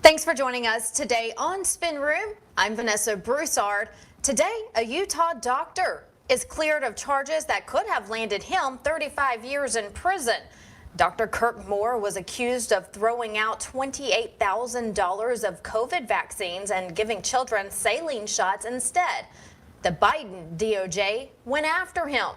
Thanks for joining us today on Spin Room. I'm Vanessa Broussard. Today, a Utah doctor is cleared of charges that could have landed him 35 years in prison. Dr. Kirk Moore was accused of throwing out $28,000 of COVID vaccines and giving children saline shots instead. The Biden DOJ went after him.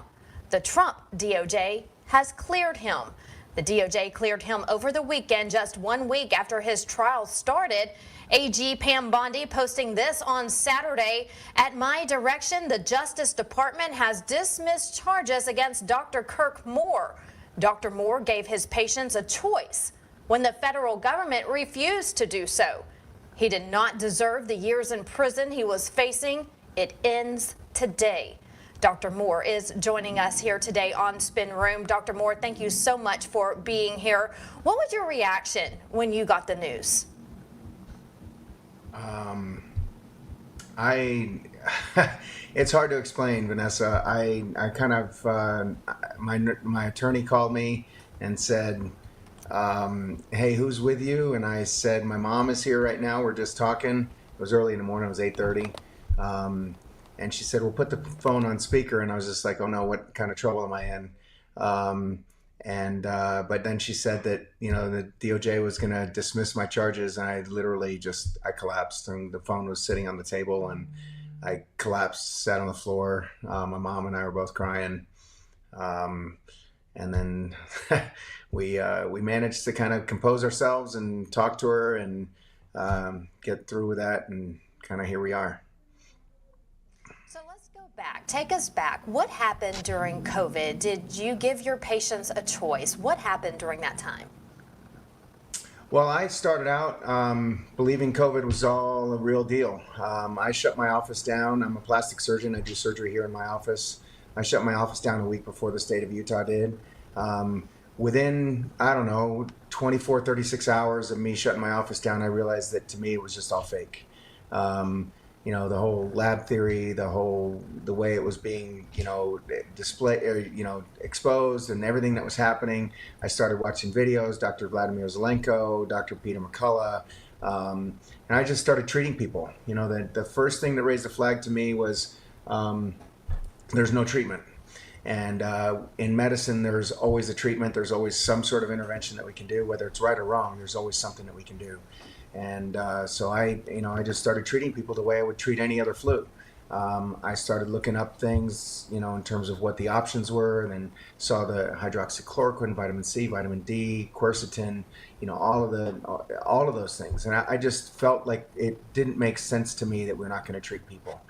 The Trump DOJ has cleared him. The DOJ cleared him over the weekend, just 1 week after his trial started. AG Pam Bondi posting this on Saturday. At my direction, the Justice Department has dismissed charges against Dr. Kirk Moore. Dr. Moore gave his patients a choice when the federal government refused to do so. He did not deserve the years in prison he was facing. It ends today. Dr. Moore is joining us here today on Spin Room. Dr. Moore, thank you so much for being here. What was your reaction when you got the news? It's hard to explain, Vanessa. I kind of, my attorney called me and said, hey, who's with you? And I said, my mom is here right now. We're just talking. It was early in the morning. It was 8:30. And she said, well, put the phone on speaker. And I was just like, oh no, what kind of trouble am I in? But then she said that, you know, the DOJ was going to dismiss my charges. And I literally I collapsed, and the phone was sitting on the table, and I collapsed, sat on the floor. My mom and I were both crying. And then we managed to kind of compose ourselves and talk to her and get through with that. And kind of here we are. So let's go back. Take us back. What happened during COVID? Did you give your patients a choice? What happened during that time? Well, I started out believing COVID was all a real deal. I shut my office down. I'm a plastic surgeon. I do surgery here in my office. I shut my office down a week before the state of Utah did. Within, I don't know, 24, 36 hours of me shutting my office down, I realized that to me it was just all fake. You know, the whole lab theory, the way it was being, you know, displayed, or, you know, exposed, and everything that was happening. I started watching videos, Dr. Vladimir Zelenko, Dr. Peter McCullough, and I just started treating people. You know, the first thing that raised the flag to me was there's no treatment. And in medicine, there's always a treatment. There's always some sort of intervention that we can do, whether it's right or wrong. There's always something that we can do. And so I just started treating people the way I would treat any other flu. I started looking up things, you know, in terms of what the options were, and then saw the hydroxychloroquine, vitamin C, vitamin D, quercetin, you know, all of those things. And I just felt like it didn't make sense to me that we're not going to treat people.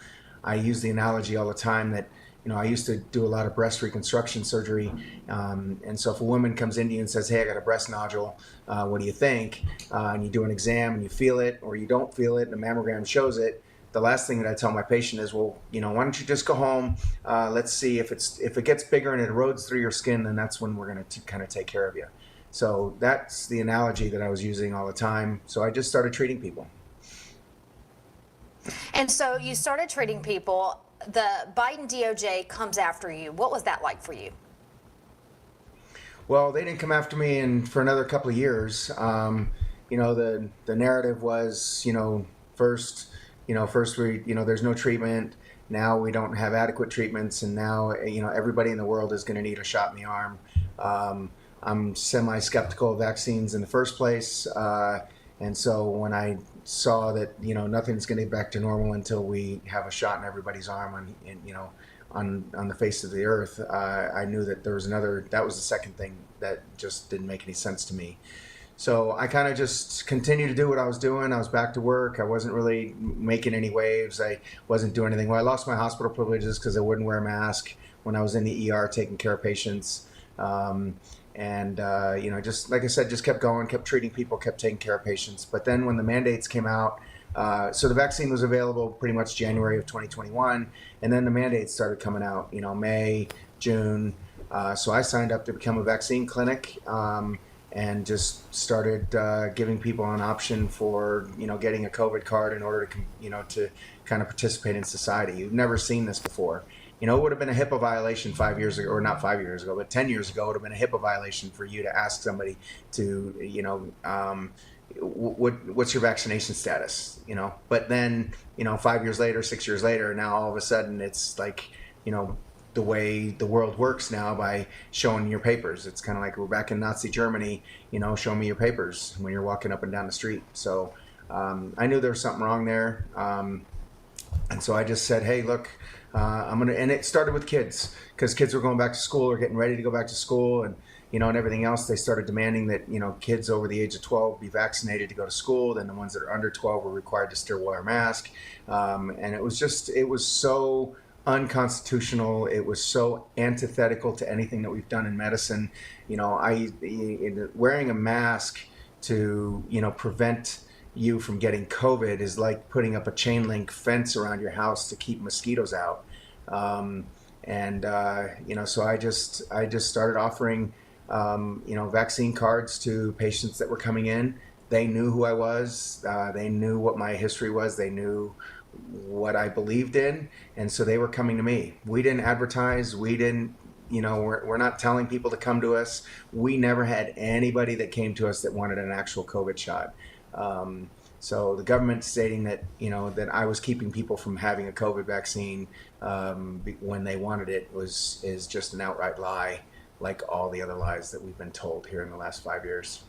I use the analogy all the time that, you know, I used to do a lot of breast reconstruction surgery, and so if a woman comes into you and says, hey, I got a breast nodule, what do you think? And you do an exam and you feel it or you don't feel it, and a mammogram shows it, the last thing that I tell my patient is, well, you know, why don't you just go home, let's see if it gets bigger and it erodes through your skin, then that's when we're going to kind of take care of you. So that's the analogy that I was using all the time. So I just started treating people. And so you started treating people. The Biden DOJ comes after you. What was that like for you? Well, they didn't come after me for another couple of years. You know, the narrative was, you know, first we, you know, there's no treatment. Now we don't have adequate treatments, and now, you know, everybody in the world is going to need a shot in the arm. I'm semi-skeptical of vaccines in the first place, and so when I saw that, you know, nothing's going to get back to normal until we have a shot in everybody's arm on the face of the earth, I knew that there was that was the second thing that just didn't make any sense to me. So I kind of just continued to do what I was doing. I was back to work. I wasn't really making any waves. I wasn't doing anything. Well, I lost my hospital privileges because I wouldn't wear a mask when I was in the ER taking care of patients. You know, just like I said, just kept going, kept treating people, kept taking care of patients. But then when the mandates came out, so the vaccine was available pretty much January of 2021, and then the mandates started coming out, you know, May, June. So I signed up to become a vaccine clinic, and just started giving people an option for, you know, getting a COVID card in order to, you know, to kind of participate in society. You've never seen this before. You know, it would have been a HIPAA violation 5 years ago, or not 5 years ago, but 10 years ago, it would have been a HIPAA violation for you to ask somebody to, what's your vaccination status, But then, 5 years later, 6 years later, now all of a sudden it's like, the way the world works now by showing your papers. It's kind of like we're back in Nazi Germany, show me your papers when you're walking up and down the street. So I knew there was something wrong there. And so I just said, hey, look, and it started with kids, because kids were going back to school or getting ready to go back to school, and and everything else. They started demanding that kids over the age of 12 be vaccinated to go to school. Then the ones that are under 12 were required to still wear a mask, and it was so unconstitutional. It was so antithetical to anything that we've done in medicine. Wearing a mask to prevent you from getting COVID is like putting up a chain link fence around your house to keep mosquitoes out. So I just started offering, vaccine cards to patients that were coming in. They knew who I was. They knew what my history was. They knew what I believed in. And so they were coming to me. We didn't advertise. We didn't, we're not telling people to come to us. We never had anybody that came to us that wanted an actual COVID shot. So the government stating that, that I was keeping people from having a COVID vaccine when they wanted it is just an outright lie, like all the other lies that we've been told here in the last 5 years.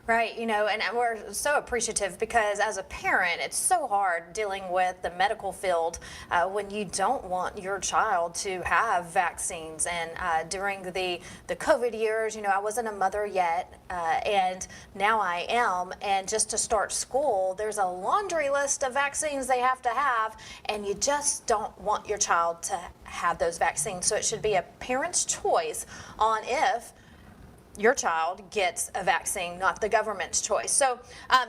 Right, and we're so appreciative, because as a parent, it's so hard dealing with the medical field when you don't want your child to have vaccines. And during the COVID years, I wasn't a mother yet, and now I am. And just to start school, there's a laundry list of vaccines they have to have, and you just don't want your child to have those vaccines. So it should be a parent's choice on if your child gets a vaccine, not the government's choice. So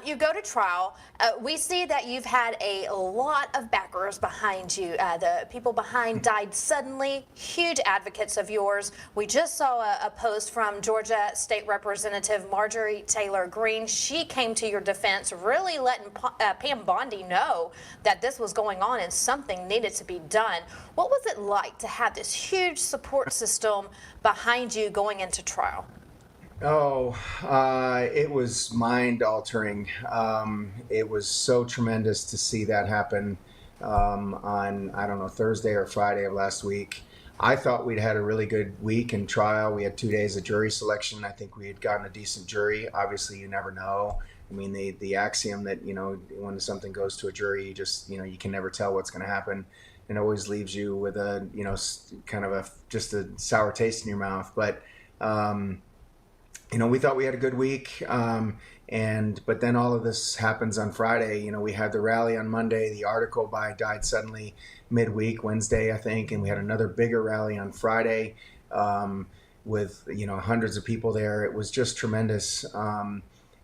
you go to trial. We see that you've had a lot of backers behind you. The people behind Died Suddenly, huge advocates of yours. We just saw a post from Georgia State Representative Marjorie Taylor Greene. She came to your defense, really letting Pam Bondi know that this was going on and something needed to be done. What was it like to have this huge support system behind you going into trial? Oh, it was mind-altering. It was so tremendous to see that happen on, I don't know, Thursday or Friday of last week. I thought we'd had a really good week in trial. We had 2 days of jury selection. I think we had gotten a decent jury. Obviously, you never know. I mean, the axiom that, when something goes to a jury, you just, you can never tell what's going to happen. It always leaves you with a, kind of just a sour taste in your mouth. But, we thought we had a good week, but then all of this happens on Friday. We had the rally on Monday, the article by Died Suddenly midweek, Wednesday, I think, and we had another bigger rally on Friday with, hundreds of people there. It was just tremendous.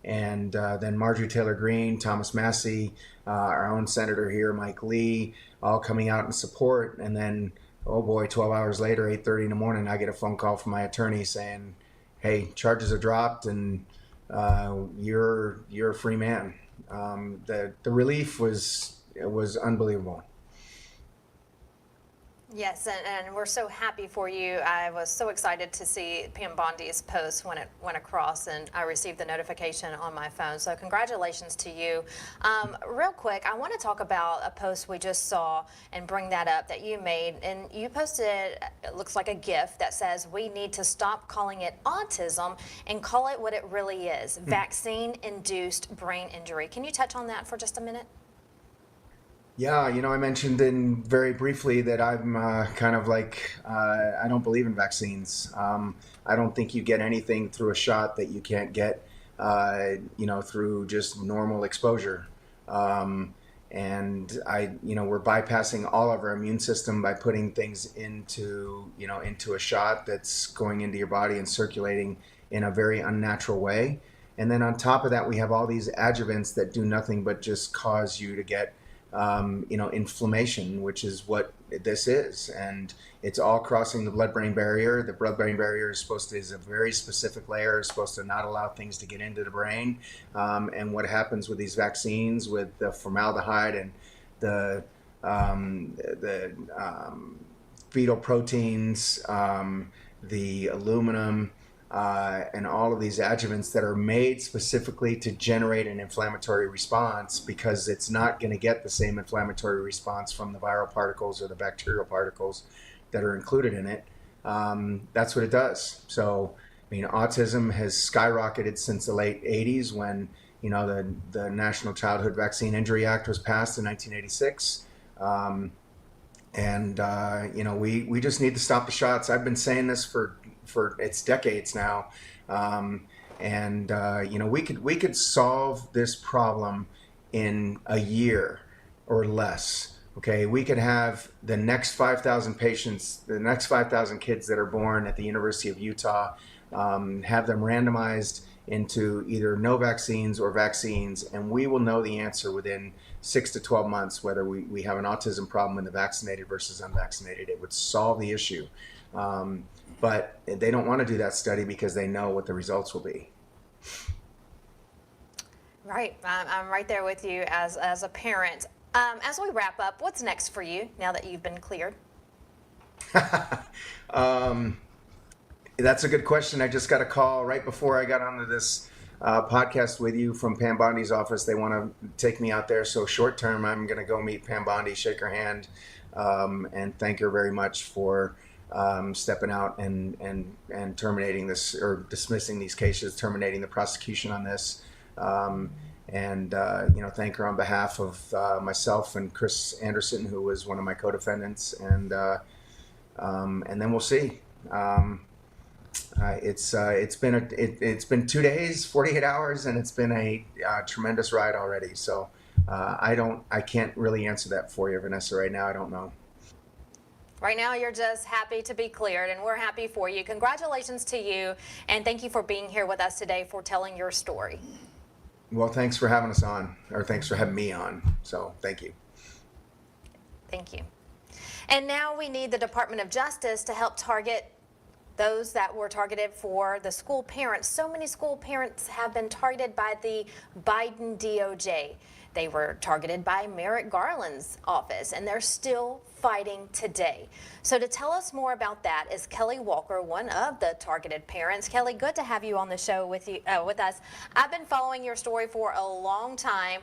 Then Marjorie Taylor Greene, Thomas Massey, our own senator here, Mike Lee, all coming out in support. And then, oh boy, 12 hours later, 8:30 in the morning, I get a phone call from my attorney saying, hey, charges are dropped and you're a free man. The relief was unbelievable. Yes, and we're so happy for you. I was so excited to see Pam Bondi's post when it went across, and I received the notification on my phone. So congratulations to you. Real quick, I want to talk about a post we just saw and bring that up that you made. And you posted, it looks like a GIF that says, we need to stop calling it autism and call it what it really is, vaccine-induced brain injury. Can you touch on that for just a minute? Yeah, I mentioned very briefly that I'm kind of like, I don't believe in vaccines. I don't think you get anything through a shot that you can't get, through just normal exposure. We're bypassing all of our immune system by putting things into a shot that's going into your body and circulating in a very unnatural way. And then on top of that, we have all these adjuvants that do nothing but just cause you to get inflammation, which is what this is. And it's all crossing the blood-brain barrier. The blood-brain barrier is a very specific layer, is supposed to not allow things to get into the brain. And what happens with these vaccines, with the formaldehyde and the the fetal proteins, the aluminum, and all of these adjuvants that are made specifically to generate an inflammatory response, because it's not going to get the same inflammatory response from the viral particles or the bacterial particles that are included in it. That's what it does. So, I mean, autism has skyrocketed since the late 80s when, the National Childhood Vaccine Injury Act was passed in 1986. We just need to stop the shots. I've been saying this for it's decades now. We could solve this problem in a year or less. Okay, we could have the next 5,000 patients, the next 5,000 kids that are born at the University of Utah, have them randomized into either no vaccines or vaccines, and we will know the answer within 6 to 12 months whether we have an autism problem in the vaccinated versus unvaccinated. It would solve the issue. But they don't want to do that study because they know what the results will be. Right. I'm right there with you as a parent. As we wrap up, what's next for you now that you've been cleared? That's a good question. I just got a call right before I got onto this podcast with you from Pam Bondi's office. They want to take me out there. So short term, I'm going to go meet Pam Bondi, shake her hand, and thank her very much for stepping out and terminating this, or dismissing these cases, terminating the prosecution on this. Thank her on behalf of myself and Chris Anderson, who was one of my co-defendants, and then we'll see. It's been 2 days, 48 hours, and it's been a tremendous ride already. So I can't really answer that for you, Vanessa, right now. I don't know. Right now, you're just happy to be cleared, and we're happy for you. Congratulations to you, and thank you for being here with us today for telling your story. Well, thanks for having us on, or thanks for having me on. So thank you. Thank you. And now we need the Department of Justice to help target those that were targeted for the school parents. So many school parents have been targeted by the Biden DOJ. They were targeted by Merrick Garland's office, and they're still fighting today. So to tell us more about that is Kelly Walker, one of the targeted parents. Kelly, good to have you on the show with us. I've been following your story for a long time.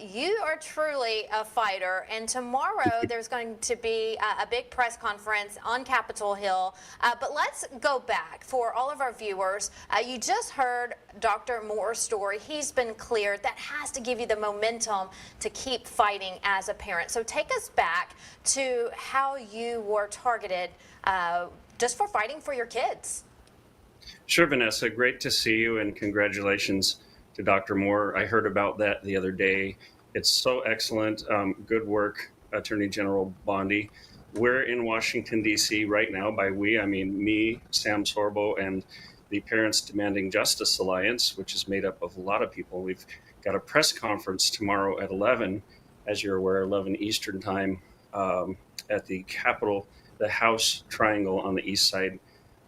You are truly a fighter, and tomorrow there's going to be a big press conference on Capitol Hill. But let's go back for all of our viewers. You just heard Dr. Moore's story. He's been cleared. That has to give you the momentum to keep fighting as a parent. So take us back to how you were targeted just for fighting for your kids. Sure, Vanessa. Great to see you, and congratulations to Dr. Moore. I heard about that the other day. It's so excellent. Good work, Attorney General Bondi. We're in Washington, D.C. right now. By we, I mean me, Sam Sorbo, and the Parents Demanding Justice Alliance, which is made up of a lot of people. We've got a press conference tomorrow at 11, as you're aware, 11 Eastern time, at the Capitol, the House Triangle on the east side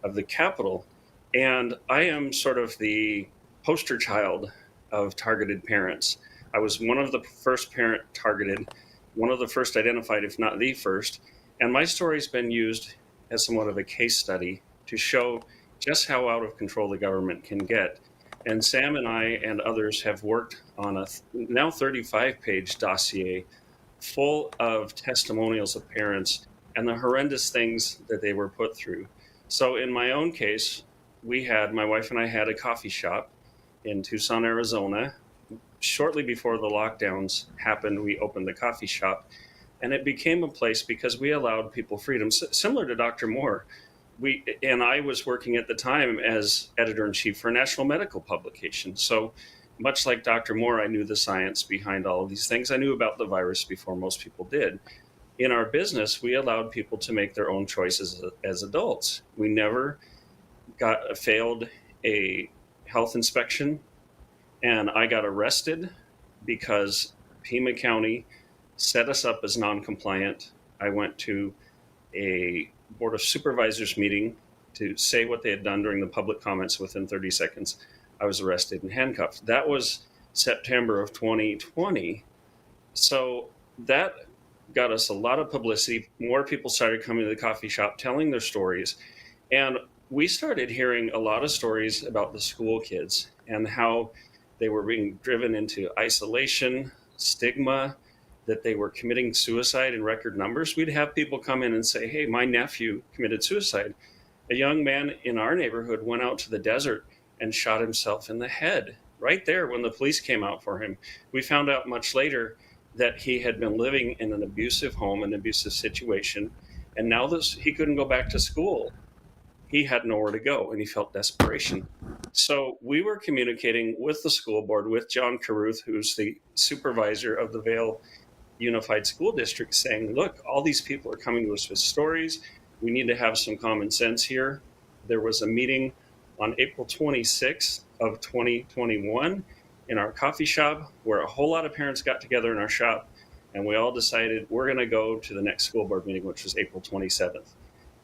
of the Capitol. And I am sort of the poster child of targeted parents. I was one of the first parent targeted, one of the first identified, if not the first. And my story's been used as somewhat of a case study to show just how out of control the government can get. And Sam and I and others have worked on a now 35-page dossier full of testimonials of parents and the horrendous things that they were put through. So in my own case, my wife and I had a coffee shop in Tucson, Arizona. Shortly before the lockdowns happened, we opened the coffee shop, and it became a place because we allowed people freedom, similar to Dr. Moore. I was working at the time as editor-in-chief for a national medical publication. So much like Dr. Moore, I knew the science behind all of these things. I knew about the virus before most people did. In our business, we allowed people to make their own choices as adults. We never failed a health inspection, and I got arrested because Pima County set us up as non-compliant. I went to a Board of Supervisors meeting to say what they had done during the public comments. Within 30 seconds, I was arrested and handcuffed. That was September of 2020. So that got us a lot of publicity. More people started coming to the coffee shop telling their stories. And we started hearing a lot of stories about the school kids and how they were being driven into isolation, stigma, that they were committing suicide in record numbers. We'd have people come in and say, hey, my nephew committed suicide. A young man in our neighborhood went out to the desert and shot himself in the head right there when the police came out for him. We found out much later that he had been living in an abusive home, an abusive situation, and now he couldn't go back to school. He had nowhere to go and he felt desperation. So we were communicating with the school board, with John Caruth, who's the supervisor of the Vale Unified School District, saying, look, all these people are coming to us with stories. We need to have some common sense here. There was a meeting on April 26th of 2021 in our coffee shop where a whole lot of parents got together in our shop, and we all decided we're going to go to the next school board meeting, which was April 27th.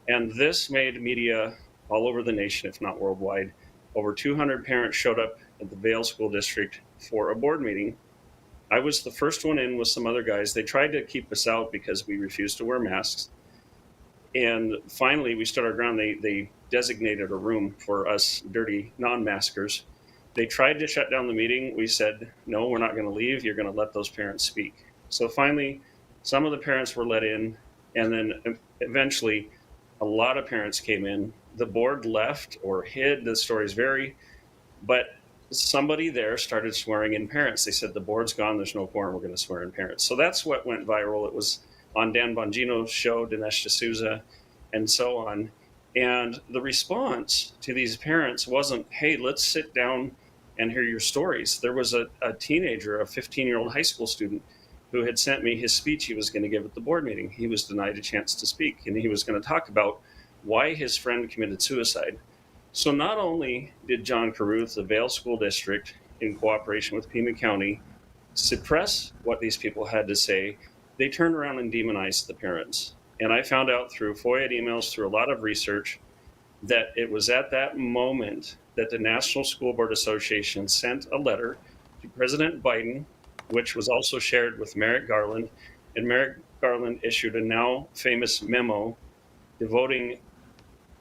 And this made media all over the nation, if not worldwide. Over 200 parents showed up at the Vale School District for a board meeting. I was the first one in with some other guys. They tried to keep us out because we refused to wear masks. And finally, we stood our ground. They designated a room for us dirty non-maskers. They tried to shut down the meeting. We said, no, we're not going to leave. You're going to let those parents speak. So finally, some of the parents were let in, and then eventually a lot of parents came in. The board left or hid, the stories vary, but somebody there started swearing in parents. They said, the board's gone, there's no quorum, we're going to swear in parents. So that's what went viral. It was on Dan Bongino's show, Dinesh D'Souza, and so on. And the response to these parents wasn't, hey, let's sit down and hear your stories. There was a teenager, a 15-year-old high school student, who had sent me his speech he was going to give at the board meeting. He was denied a chance to speak, and he was going to talk about why his friend committed suicide. So not only did John Caruth, the Vale School District, in cooperation with Pima County, suppress what these people had to say, they turned around and demonized the parents. And I found out through FOIA emails, through a lot of research, that it was at that moment that the National School Board Association sent a letter to President Biden, which was also shared with Merrick Garland. And Merrick Garland issued a now famous memo devoting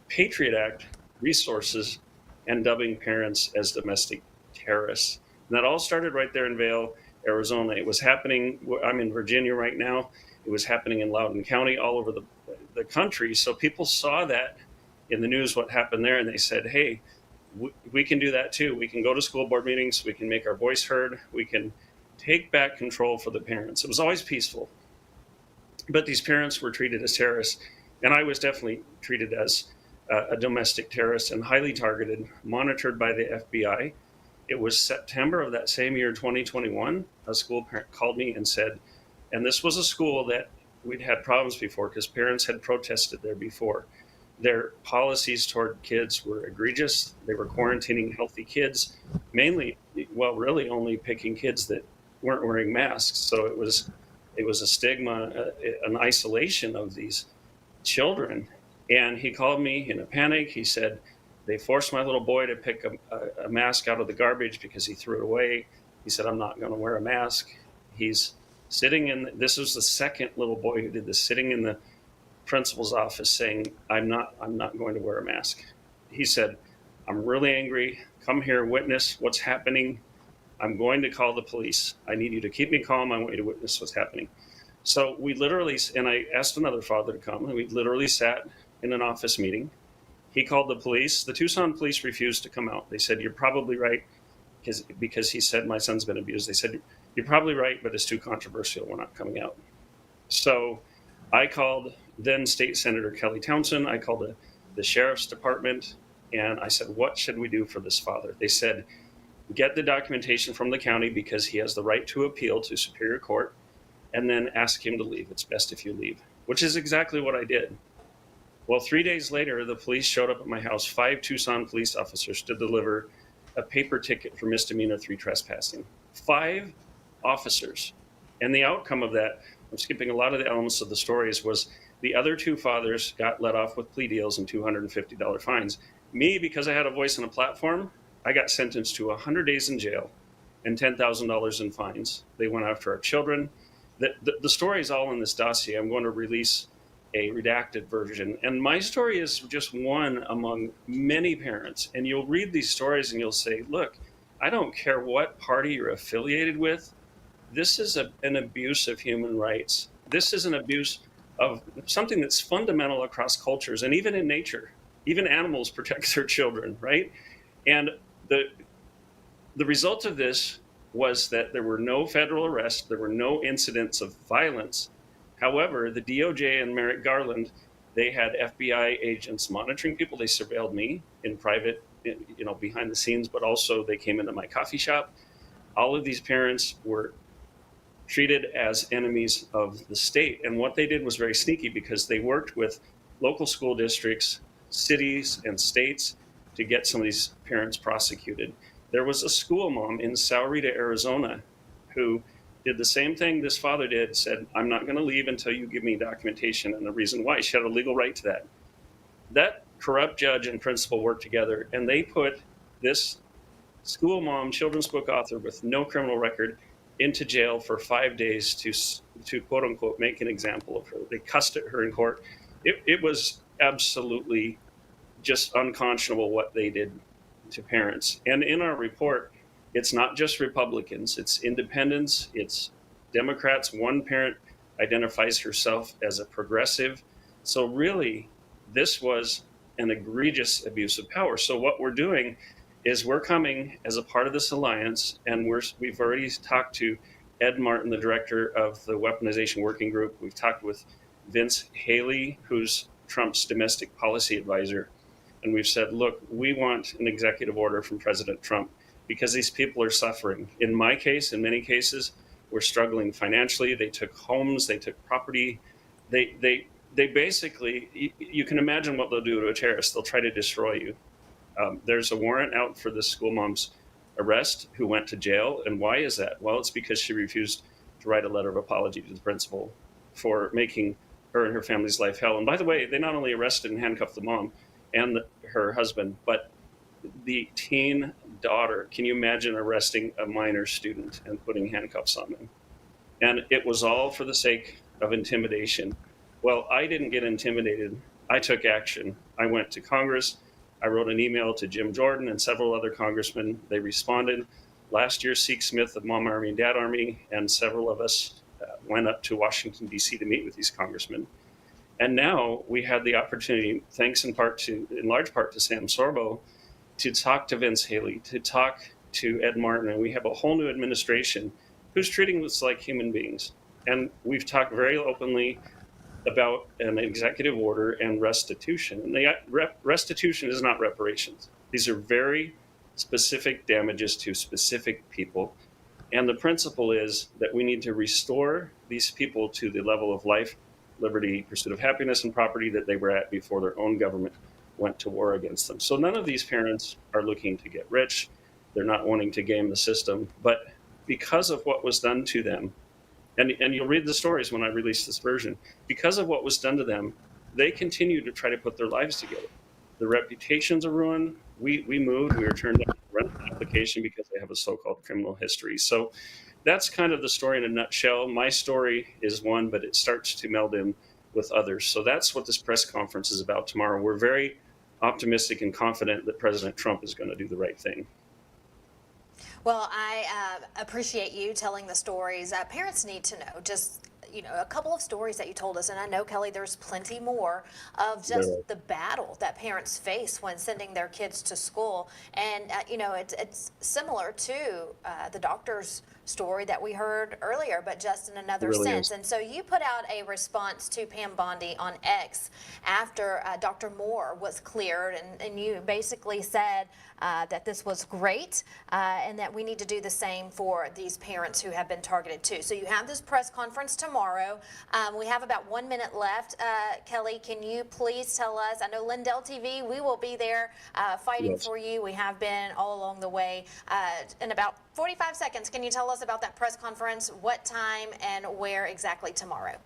Patriot Act resources and dubbing parents as domestic terrorists. And that all started right there in Vale, Arizona. It was happening, I'm in Virginia right now. It was happening in Loudoun County, all over the country. So people saw that in the news, what happened there, and they said, hey, we can do that too. We can go to school board meetings. We can make our voice heard. We can take back control for the parents. It was always peaceful. But these parents were treated as terrorists. And I was definitely treated as a domestic terrorist and highly targeted, monitored by the FBI. It was September of that same year, 2021, a school parent called me and said, and this was a school that we'd had problems before because parents had protested there before. Their policies toward kids were egregious. They were quarantining healthy kids, mainly, well, really only picking kids that weren't wearing masks. So it was a stigma, an isolation of these children. And he called me in a panic. He said, they forced my little boy to pick a mask out of the garbage because he threw it away. He said, I'm not going to wear a mask. He's sitting in, this was the second little boy who did this, sitting in the principal's office saying, I'm not going to wear a mask. He said, I'm really angry. Come here, witness what's happening. I'm going to call the police. I need you to keep me calm. I want you to witness what's happening. So we literally, and I asked another father to come, and we literally sat in an office meeting. He called the police. The Tucson police refused to come out. They said, you're probably right, because he said, my son's been abused. They said, you're probably right, but it's too controversial. We're not coming out. So I called then State Senator Kelly Townsend. I called the sheriff's department, and I said, what should we do for this father? They said, get the documentation from the county because he has the right to appeal to Superior Court, and then ask him to leave. It's best if you leave, which is exactly what I did. Well, 3 days later, the police showed up at my house, 5 Tucson police officers to deliver a paper ticket for misdemeanor 3 trespassing. 5 officers. And the outcome of that, I'm skipping a lot of the elements of the stories, was the other 2 fathers got let off with plea deals and $250 fines. Me, because I had a voice and a platform, I got sentenced to 100 days in jail and $10,000 in fines. They went after our children. The story is all in this dossier. I'm going to release a redacted version. And my story is just one among many parents. And you'll read these stories and you'll say, look, I don't care what party you're affiliated with. This is an abuse of human rights. This is an abuse of something that's fundamental across cultures and even in nature. Even animals protect their children, right? And the result of this was that there were no federal arrests, there were no incidents of violence. However, the DOJ and Merrick Garland, they had FBI agents monitoring people. They surveilled me in private, behind the scenes, but also they came into my coffee shop. All of these parents were treated as enemies of the state. And what they did was very sneaky because they worked with local school districts, cities, and states to get some of these parents prosecuted. There was a school mom in Sahuarita, Arizona, who did the same thing this father did, said, I'm not going to leave until you give me documentation and the reason why. She had a legal right to that. That corrupt judge and principal worked together, and they put this school mom, children's book author with no criminal record, into jail for 5 days to quote unquote make an example of her. They cussed at her in court. It was absolutely just unconscionable what they did to parents. And in our report, it's not just Republicans, it's independents, it's Democrats. One parent identifies herself as a progressive. So really, this was an egregious abuse of power. So what we're doing is we're coming as a part of this alliance, and we've already talked to Ed Martin, the director of the Weaponization Working Group. We've talked with Vince Haley, who's Trump's domestic policy advisor. And we've said, look, we want an executive order from President Trump because these people are suffering. In my case, in many cases, we're struggling financially. They took homes, they took property. They basically, you can imagine what they'll do to a terrorist. They'll try to destroy you. There's a warrant out for this school mom's arrest who went to jail. And why is that? Well, it's because she refused to write a letter of apology to the principal for making her and her family's life hell. And by the way, they not only arrested and handcuffed the mom and her husband, but the teen daughter. Can you imagine arresting a minor student and putting handcuffs on them? And it was all for the sake of intimidation. Well, I didn't get intimidated. I took action. I went to Congress. I wrote an email to Jim Jordan and several other congressmen. They responded. Last year, Seek Smith of Mom Army and Dad Army and several of us went up to Washington, D.C. to meet with these congressmen. And now we had the opportunity, thanks in large part to Sam Sorbo, to talk to Vince Haley, to talk to Ed Martin. And we have a whole new administration who's treating us like human beings. And we've talked very openly about an executive order and restitution. And the restitution is not reparations. These are very specific damages to specific people. And the principle is that we need to restore these people to the level of life, liberty, pursuit of happiness, and property that they were at before their own government went to war against them. So none of these parents are looking to get rich. They're not wanting to game the system. But because of what was done to them, and you'll read the stories when I release this version, because of what was done to them, they continue to try to put their lives together. Their reputations are ruined. We moved. We were turned down to rent an application because they have a so-called criminal history. So that's kind of the story in a nutshell. My story is one, but it starts to meld in with others. So that's what this press conference is about tomorrow. We're very optimistic and confident that President Trump is going to do the right thing. Well, I appreciate you telling the stories. Parents need to know just, a couple of stories that you told us. And I know, Kelly, there's plenty more of just the battle that parents face when sending their kids to school. And, it's similar to the doctor's story that we heard earlier, but just in another sense. And so you put out a response to Pam Bondi on X after Dr. Moore was cleared, and you basically said that this was great and that we need to do the same for these parents who have been targeted too. So you have this press conference tomorrow. We have about 1 minute left. Kelly, can you please tell us, I know LindellTV, we will be there fighting for you. We have been all along the way. In about 45 seconds, can you tell us about that press conference, what time and where exactly tomorrow?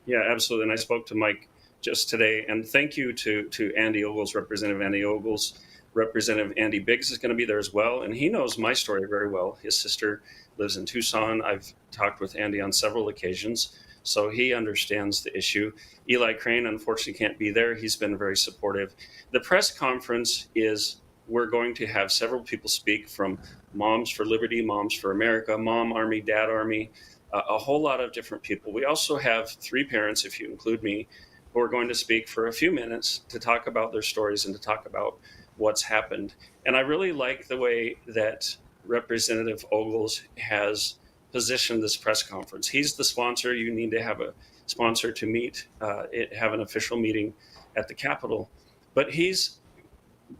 Yeah, absolutely. And I spoke to Mike just today, and thank you to Andy Ogles, Representative Andy Ogles. Representative Andy Biggs is going to be there as well, and he knows my story very well. His sister lives in Tucson. I've talked with Andy on several occasions, so he understands the issue. Eli Crane, unfortunately, can't be there. He's been very supportive. The press conference is, we're going to have several people speak, from Moms for Liberty, Moms for America, Mom Army, Dad Army, a whole lot of different people. We also have 3 parents, if you include me, who are going to speak for a few minutes to talk about their stories and to talk about what's happened. And I really like the way that Representative Ogles has positioned this press conference. He's the sponsor. You need to have a sponsor to meet, have an official meeting at the Capitol. But he's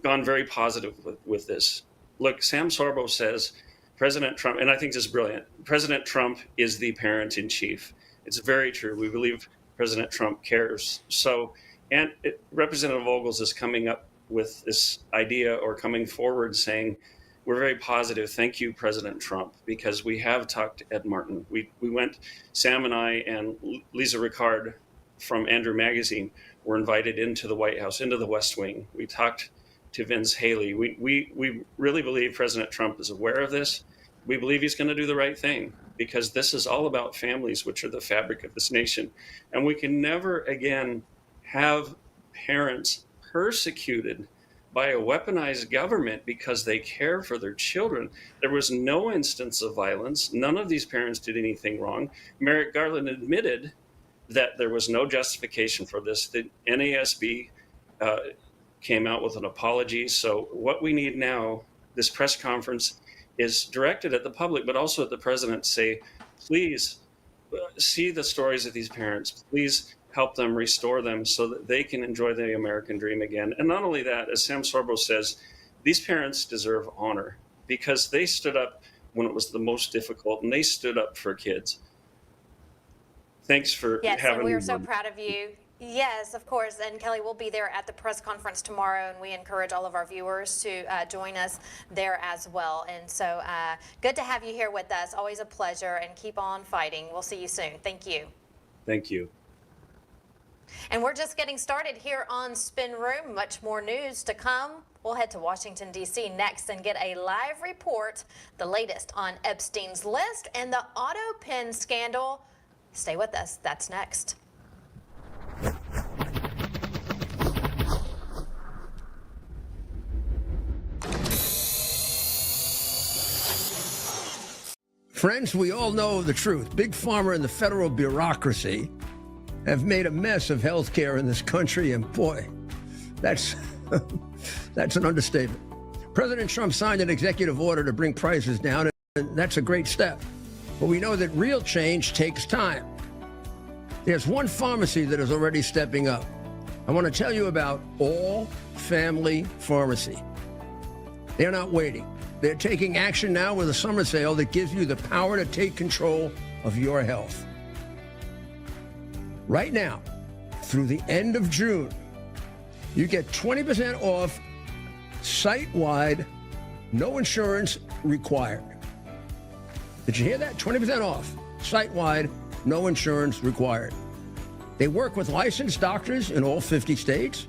gone very positive with this. Look, Sam Sorbo says President Trump, and I think this is brilliant, President Trump is the parent in chief. It's very true. We believe President Trump cares. So, and Representative Ogles is coming up with this idea, or coming forward saying, we're very positive. Thank you, President Trump, because we have talked to Ed Martin. We went, Sam and I and Lisa Ricard from Andrew Magazine were invited into the White House, into the West Wing. We talked to Vince Haley. We really believe President Trump is aware of this. We believe he's going to do the right thing, because this is all about families, which are the fabric of this nation. And we can never again have parents persecuted by a weaponized government because they care for their children. There was no instance of violence. None of these parents did anything wrong. Merrick Garland admitted that there was no justification for this. The NASB came out with an apology. So what we need now, this press conference is directed at the public, but also at the president, to say, please see the stories of these parents. Please help them, restore them so that they can enjoy the American dream again. And not only that, as Sam Sorbo says, these parents deserve honor, because they stood up when it was the most difficult, and they stood up for kids. Thanks for having me. Yes, and we are so proud of you. Yes, of course. And Kelly, we'll be there at the press conference tomorrow, and we encourage all of our viewers to join us there as well. And so good to have you here with us. Always a pleasure, and keep on fighting. We'll see you soon. Thank you. Thank you. And we're just getting started here on Spin Room. Much more news to come. We'll head to Washington, D.C. next and get a live report, the latest on Epstein's list and the auto pen scandal. Stay with us. That's next. Friends, we all know the truth. Big Pharma and the federal bureaucracy have made a mess of healthcare in this country, and boy, that's an understatement. President Trump signed an executive order to bring prices down, and that's a great step. But we know that real change takes time. There's one pharmacy that is already stepping up. I want to tell you about All Family Pharmacy. They're not waiting. They're taking action now with a summer sale that gives you the power to take control of your health. Right now, through the end of June, you get 20% off site-wide, no insurance required. Did you hear that? 20% off site-wide, no insurance required. They work with licensed doctors in all 50 states,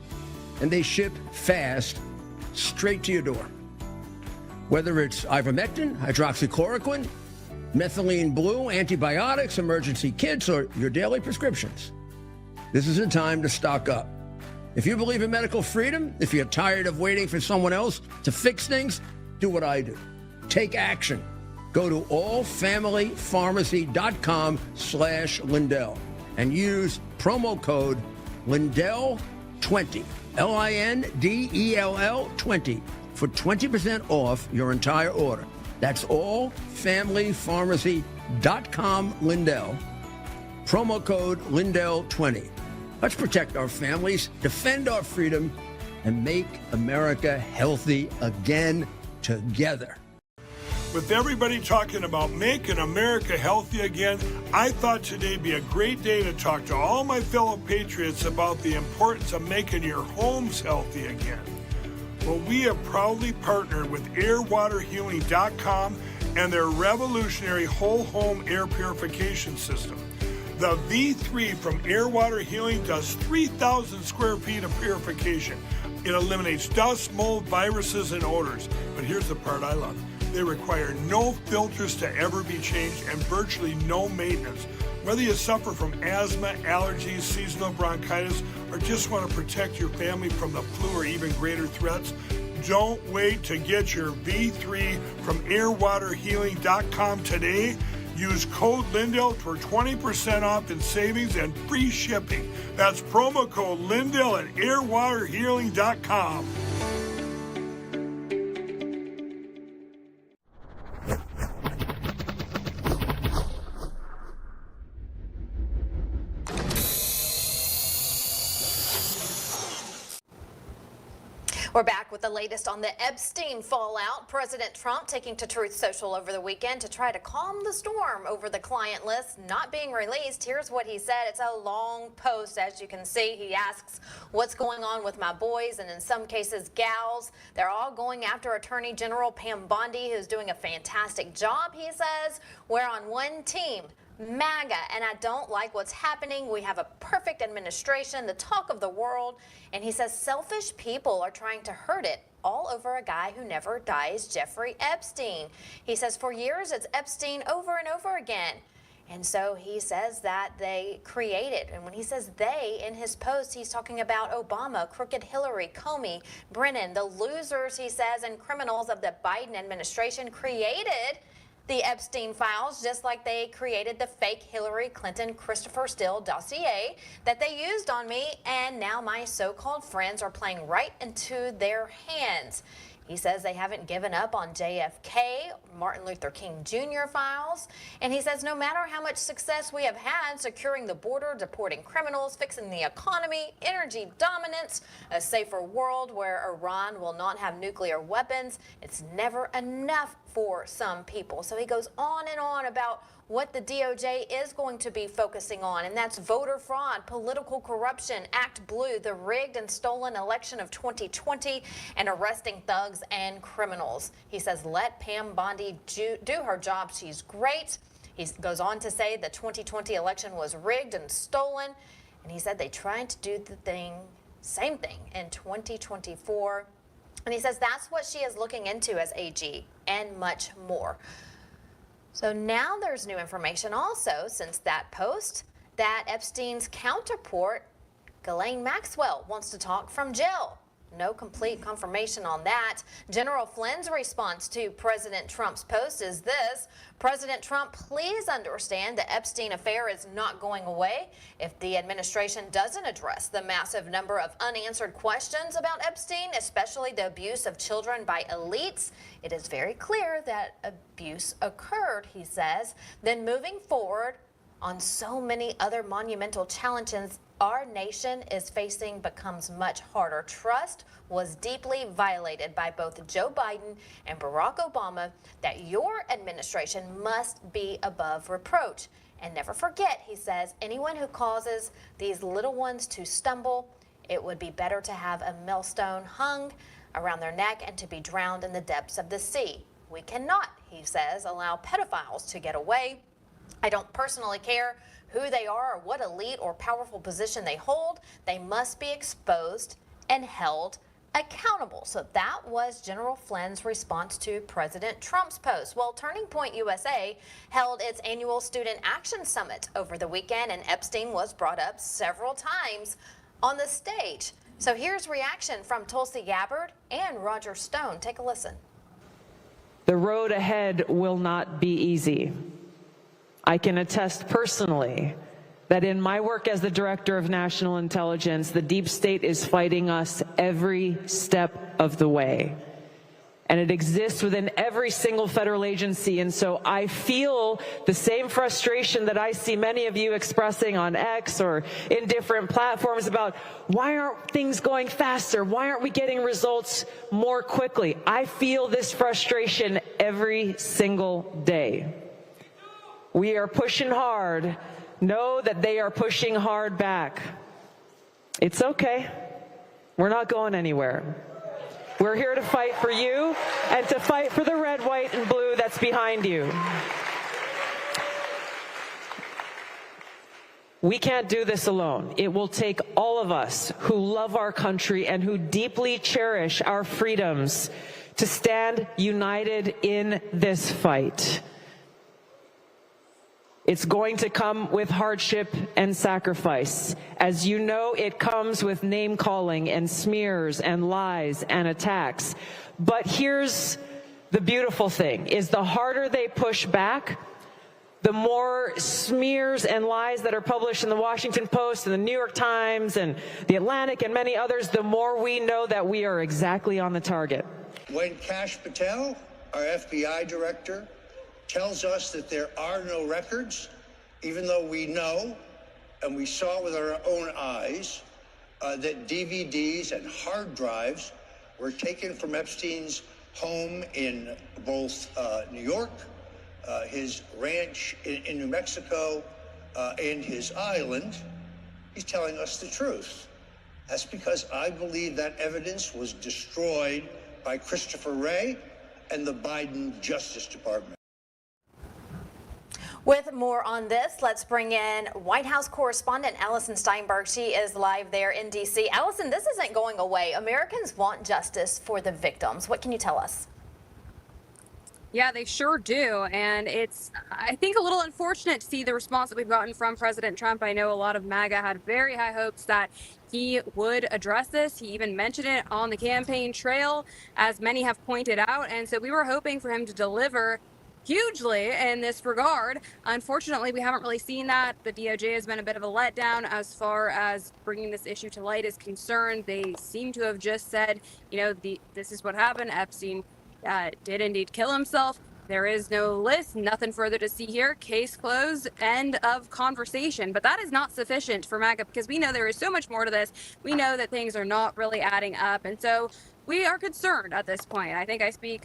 and they ship fast straight to your door. Whether it's ivermectin, hydroxychloroquine, methylene blue, antibiotics, emergency kits, or your daily prescriptions, this is a time to stock up. If you believe in medical freedom, if you're tired of waiting for someone else to fix things, do what I do. Take action. Go to allfamilypharmacy.com/Lindell and use promo code Lindell20, Lindell 20 for 20% off your entire order. That's allfamilypharmacy.com Lindell. Promo code Lindell20. Let's protect our families, defend our freedom, and make America healthy again together. With everybody talking about making America healthy again, I thought today'd be a great day to talk to all my fellow patriots about the importance of making your homes healthy again. Well, we have proudly partnered with airwaterhealing.com and their revolutionary whole home air purification system. The V3 from Air Water Healing does 3,000 square feet of purification, It eliminates dust, mold, viruses, and odors. But here's the part I love. They require no filters to ever be changed and virtually no maintenance. Whether you suffer from asthma, allergies, seasonal bronchitis, or just want to protect your family from the flu or even greater threats, don't wait to get your V3 from airwaterhealing.com today. Use code Lindell for 20% off in savings and free shipping. That's promo code Lindell at airwaterhealing.com. We're back with the latest on the Epstein fallout. President Trump taking to Truth Social over the weekend to try to calm the storm over the client list not being released. Here's what he said. It's a long post, as you can see. He asks, what's going on with my boys, and in some cases, gals? They're all going after Attorney General Pam Bondi, who's doing a fantastic job, he says. We're on one team. MAGA, and I don't like what's happening. We have a perfect administration, the talk of the world, and he says selfish people are trying to hurt it all over a guy who never dies, Jeffrey Epstein. He says for years it's Epstein over and over again. And so he says that they created, and when he says they in his post, he's talking about Obama, crooked Hillary, Comey, Brennan, the losers, he says, and criminals of the Biden administration created the Epstein files, just like they created the fake Hillary Clinton Christopher Steele dossier that they used on me, and now my so-called friends are playing right into their hands. He says they haven't given up on JFK, Martin Luther King Jr. files, and he says no matter how much success we have had securing the border, deporting criminals, fixing the economy, energy dominance, a safer world where Iran will not have nuclear weapons, it's never enough for some people. So he goes on and on about what the DOJ is going to be focusing on, and that's voter fraud, political corruption, Act Blue, the rigged and stolen election of 2020, and arresting thugs and criminals. He says, let Pam Bondi do her job. She's great. He goes on to say the 2020 election was rigged and stolen, and he said they tried to do the same thing in 2024. And he says that's what she is looking into as AG and much more. So now there's new information also since that post that Epstein's counterpart, Ghislaine Maxwell, wants to talk from jail. No complete confirmation on that. General Flynn's response to President Trump's post is this: President Trump, please understand the Epstein affair is not going away. If the administration doesn't address the massive number of unanswered questions about Epstein, especially the abuse of children by elites, it is very clear that abuse occurred, he says. Then moving forward on so many other monumental challenges our nation is facing becomes much harder. Trust was deeply violated by both Joe Biden and Barack Obama that your administration must be above reproach. And never forget, he says, anyone who causes these little ones to stumble, it would be better to have a millstone hung around their neck and to be drowned in the depths of the sea. We cannot, he says, allow pedophiles to get away. I don't personally care who they are or what elite or powerful position they hold. They must be exposed and held accountable. So that was General Flynn's response to President Trump's post. Well, Turning Point USA held its annual Student Action Summit over the weekend, and Epstein was brought up several times on the stage. So here's reaction from Tulsi Gabbard and Roger Stone. Take a listen. The road ahead will not be easy. I can attest personally that in my work as the Director of National Intelligence, the deep state is fighting us every step of the way. And it exists within every single federal agency. And so I feel the same frustration that I see many of you expressing on X or in different platforms about why aren't things going faster? Why aren't we getting results more quickly? I feel this frustration every single day. We are pushing hard. Know that they are pushing hard back. It's okay. We're not going anywhere. We're here to fight for you and to fight for the red, white, and blue that's behind you. We can't do this alone. It will take all of us who love our country and who deeply cherish our freedoms to stand united in this fight. It's going to come with hardship and sacrifice. As you know, it comes with name-calling and smears and lies and attacks. But here's the beautiful thing, is the harder they push back, the more smears and lies that are published in the Washington Post and the New York Times and the Atlantic and many others, the more we know that we are exactly on the target. When Kash Patel, our FBI director, tells us that there are no records, even though we know and we saw with our own eyes that DVDs and hard drives were taken from Epstein's home in both New York, his ranch in New Mexico, and his island, he's telling us the truth. That's because I believe that evidence was destroyed by Christopher Wray and the Biden Justice Department. With more on this, let's bring in White House correspondent Allison Steinberg. She is live there in D.C. Allison, this isn't going away. Americans want justice for the victims. What can you tell us? Yeah, they sure do. And it's, I think, a little unfortunate to see the response that we've gotten from President Trump. I know a lot of MAGA had very high hopes that he would address this. He even mentioned it on the campaign trail, as many have pointed out. And so we were hoping for him to deliver hugely in this regard. Unfortunately, we haven't really seen that. The DOJ has been a bit of a letdown as far as bringing this issue to light is concerned. They seem to have just said, you know, this is what happened. Epstein did indeed kill himself. There is no list, nothing further to see here. Case closed, end of conversation. But that is not sufficient for MAGA, because we know there is so much more to this. We know that things are not really adding up. And so we are concerned at this point. I think I speak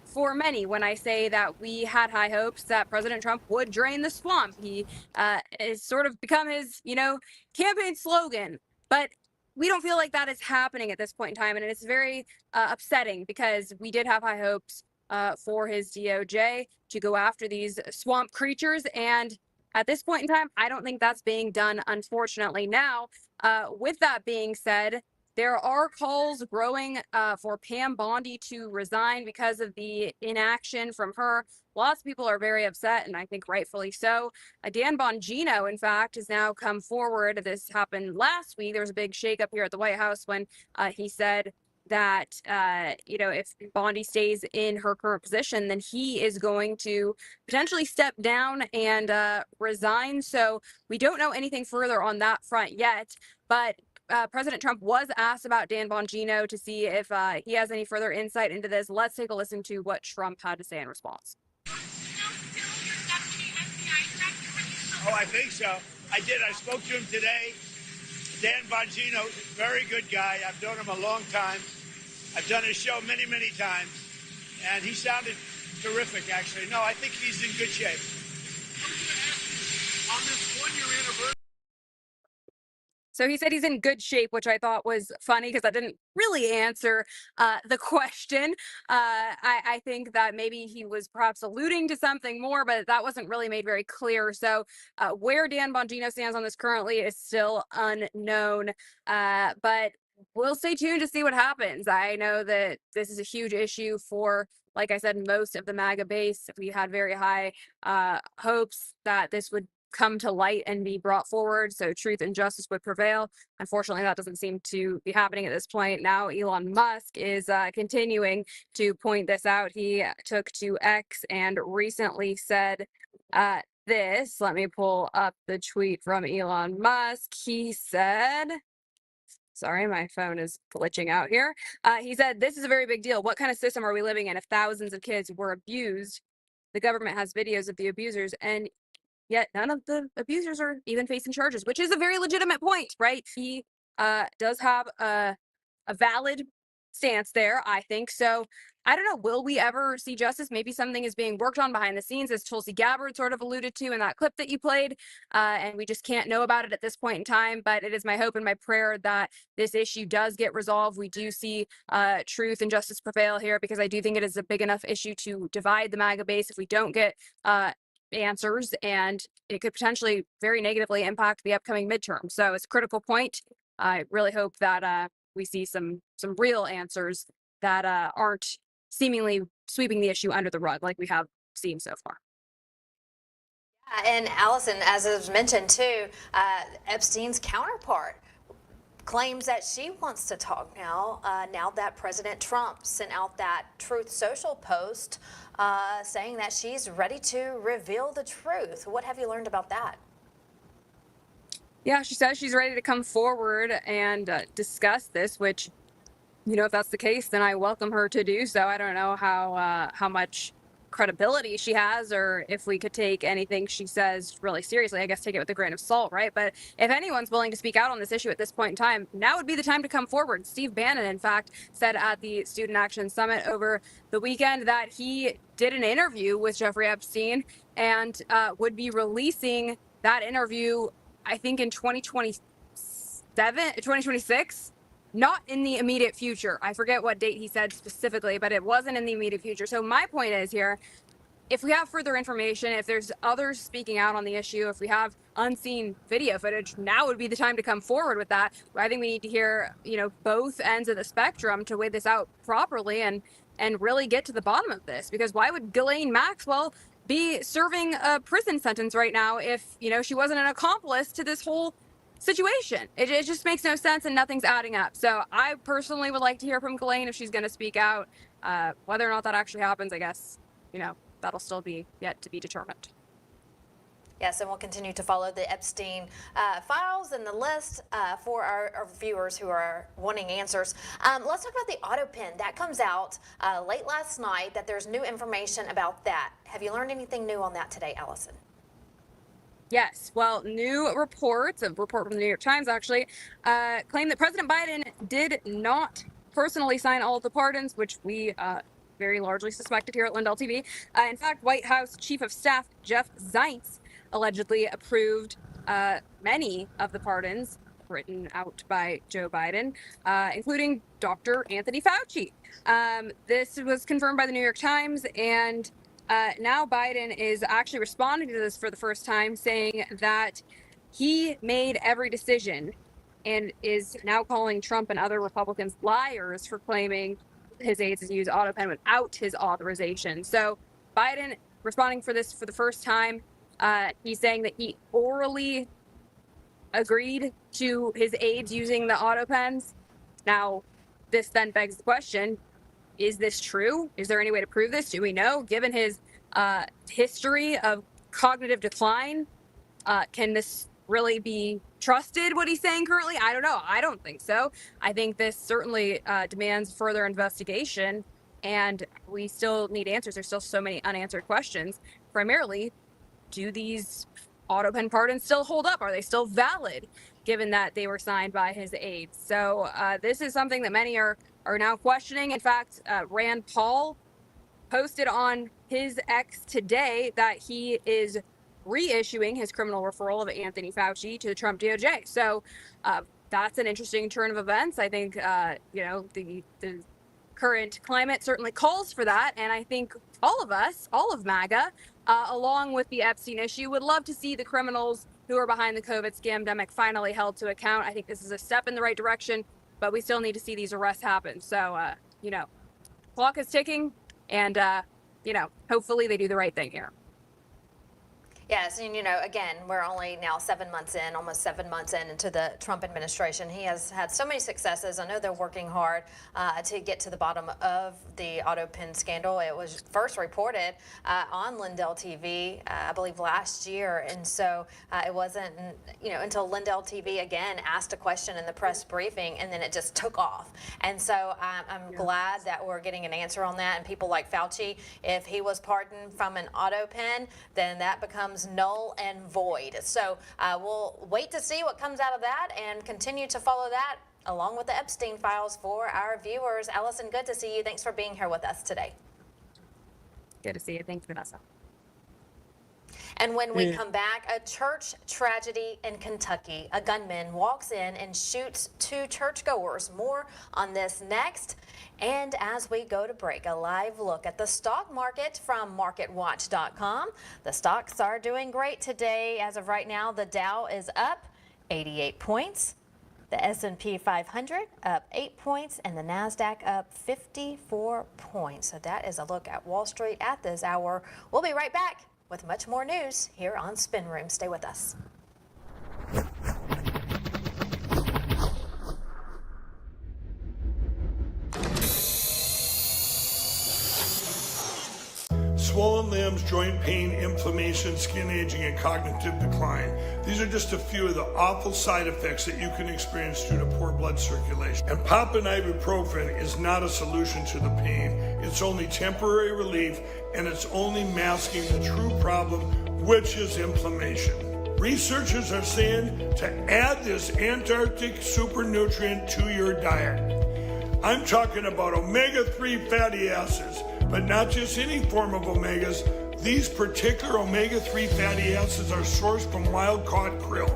for many when I say that we had high hopes that President Trump would drain the swamp. He has sort of become his, campaign slogan. But we don't feel like that is happening at this point in time. And it's very upsetting, because we did have high hopes for his DOJ to go after these swamp creatures. And at this point in time, I don't think that's being done, unfortunately. Now, with that being said, there are calls growing for Pam Bondi to resign because of the inaction from her. Lots of people are very upset, and I think rightfully so. Dan Bongino, in fact, has now come forward. This happened last week. There was a big shakeup here at the White House when he said that, if Bondi stays in her current position, then he is going to potentially step down and resign. So we don't know anything further on that front yet, but President Trump was asked about Dan Bongino to see if he has any further insight into this. Let's take a listen to what Trump had to say in response. Oh, I think so. I did. I spoke to him today. Dan Bongino, very good guy. I've known him a long time. I've done his show many, many times. And he sounded terrific, actually. No, I think he's in good shape. I was going to ask you, on this one-year anniversary. So he said he's in good shape, which I thought was funny, because that didn't really answer the question. I think that maybe he was perhaps alluding to something more, but that wasn't really made very clear. So where Dan Bongino stands on this currently is still unknown. But we'll stay tuned to see what happens. I know that this is a huge issue for, like I said, most of the MAGA base. We had very high hopes that this would come to light and be brought forward, so truth and justice would prevail. Unfortunately, that doesn't seem to be happening at this point. Now Elon Musk is continuing to point this out. He took to X and recently said this. Let me pull up the tweet from Elon Musk. He said, sorry, my phone is glitching out here. He said, "This is a very big deal. What kind of system are we living in if thousands of kids were abused? The government has videos of the abusers, and yet none of the abusers are even facing charges," which is a very legitimate point, right? He does have a valid stance there, I think. So I don't know, will we ever see justice? Maybe something is being worked on behind the scenes, as Tulsi Gabbard sort of alluded to in that clip that you played, and we just can't know about it at this point in time. But it is my hope and my prayer that this issue does get resolved. We do see truth and justice prevail here, because I do think it is a big enough issue to divide the MAGA base if we don't get answers, and it could potentially very negatively impact the upcoming midterm. So it's a critical point. I really hope that we see some real answers that aren't seemingly sweeping the issue under the rug like we have seen so far. And Allison, as was mentioned too, Epstein's counterpart claims that she wants to talk now, now that President Trump sent out that Truth Social post saying that she's ready to reveal the truth. What have you learned about that? Yeah, she says she's ready to come forward and discuss this, which, you know, if that's the case, then I welcome her to do so. I don't know how much credibility she has, or if we could take anything she says really seriously. I guess take it with a grain of salt, right? But if anyone's willing to speak out on this issue at this point in time, now would be the time to come forward. Steve Bannon, in fact, said at the Student Action Summit over the weekend that he did an interview with Jeffrey Epstein and would be releasing that interview, I think, in 2026. Not in the immediate future. I forget what date he said specifically, but it wasn't in the immediate future. So my point is here, if we have further information, if there's others speaking out on the issue, if we have unseen video footage, now would be the time to come forward with that. I think we need to hear, you know, both ends of the spectrum to weigh this out properly and really get to the bottom of this. Because why would Ghislaine Maxwell be serving a prison sentence right now if, you know, she wasn't an accomplice to this whole situation? It just makes no sense and nothing's adding up. So I personally would like to hear from Ghislaine if she's going to speak out. Whether or not that actually happens, I guess, you know, that'll still be yet to be determined. Yes, and we'll continue to follow the Epstein files and the list for our viewers who are wanting answers. Let's talk about the auto pen. That comes out late last night, that there's new information about that. Have you learned anything new on that today, Allison? Yes, well, new reports, a report from the New York Times actually, claim that President Biden did not personally sign all of the pardons, which we very largely suspected here at LindellTV. In fact, White House Chief of Staff Jeff Zients allegedly approved many of the pardons written out by Joe Biden, including Dr. Anthony Fauci. This was confirmed by the New York Times, and now Biden is actually responding to this for the first time, saying that he made every decision and is now calling Trump and other Republicans liars for claiming his aides use AutoPen without his authorization. So Biden responding for this for the first time. He's saying that he orally agreed to his aides using the AutoPens. Now, this then begs the question, is this true? Is there any way to prove this? Do we know? Given his history of cognitive decline, can this really be trusted, what he's saying currently? I don't know. I don't think so. I think this certainly demands further investigation, and we still need answers. There's still so many unanswered questions. Primarily, do these AutoPen pardons still hold up? Are they still valid, given that they were signed by his aides? So this is something that many are now questioning. In fact, Rand Paul posted on his X today that he is reissuing his criminal referral of Anthony Fauci to the Trump DOJ. So that's an interesting turn of events. I think, you know, the current climate certainly calls for that. And I think all of us, all of MAGA, along with the Epstein issue, would love to see the criminals who are behind the COVID scamdemic finally held to account. I think this is a step in the right direction, but we still need to see these arrests happen. So, you know, clock is ticking, and, you know, hopefully they do the right thing here. Yes, and you know, again, we're only now 7 months in, almost 7 months into the Trump administration. He has had so many successes. I know they're working hard to get to the bottom of the AutoPen scandal. It was first reported on LindellTV, I believe, last year, and so it wasn't, you know, until LindellTV again asked a question in the press briefing, and then it just took off. And so I'm glad that we're getting an answer on that. And people like Fauci, if he was pardoned from an AutoPen, then that becomes null and void. So we'll wait to see what comes out of that and continue to follow that along with the Epstein files for our viewers. Allison, good to see you. Thanks for being here with us today. Good to see you. Thanks, Vanessa. And when we come back, a church tragedy in Kentucky. A gunman walks in and shoots 2 churchgoers. More on this next. And as we go to break, a live look at the stock market from MarketWatch.com. The stocks are doing great today. As of right now, the Dow is up 88 points. The S&P 500 up 8 points and the NASDAQ up 54 points. So that is a look at Wall Street at this hour. We'll be right back with much more news here on Spin Room. Stay with us. Swollen limbs, joint pain, inflammation, skin aging, and cognitive decline. These are just a few of the awful side effects that you can experience due to poor blood circulation. And popping ibuprofen is not a solution to the pain. It's only temporary relief, and it's only masking the true problem, which is inflammation. Researchers are saying to add this Antarctic super nutrient to your diet. I'm talking about omega-3 fatty acids, but not just any form of omegas. These particular omega-3 fatty acids are sourced from wild-caught krill.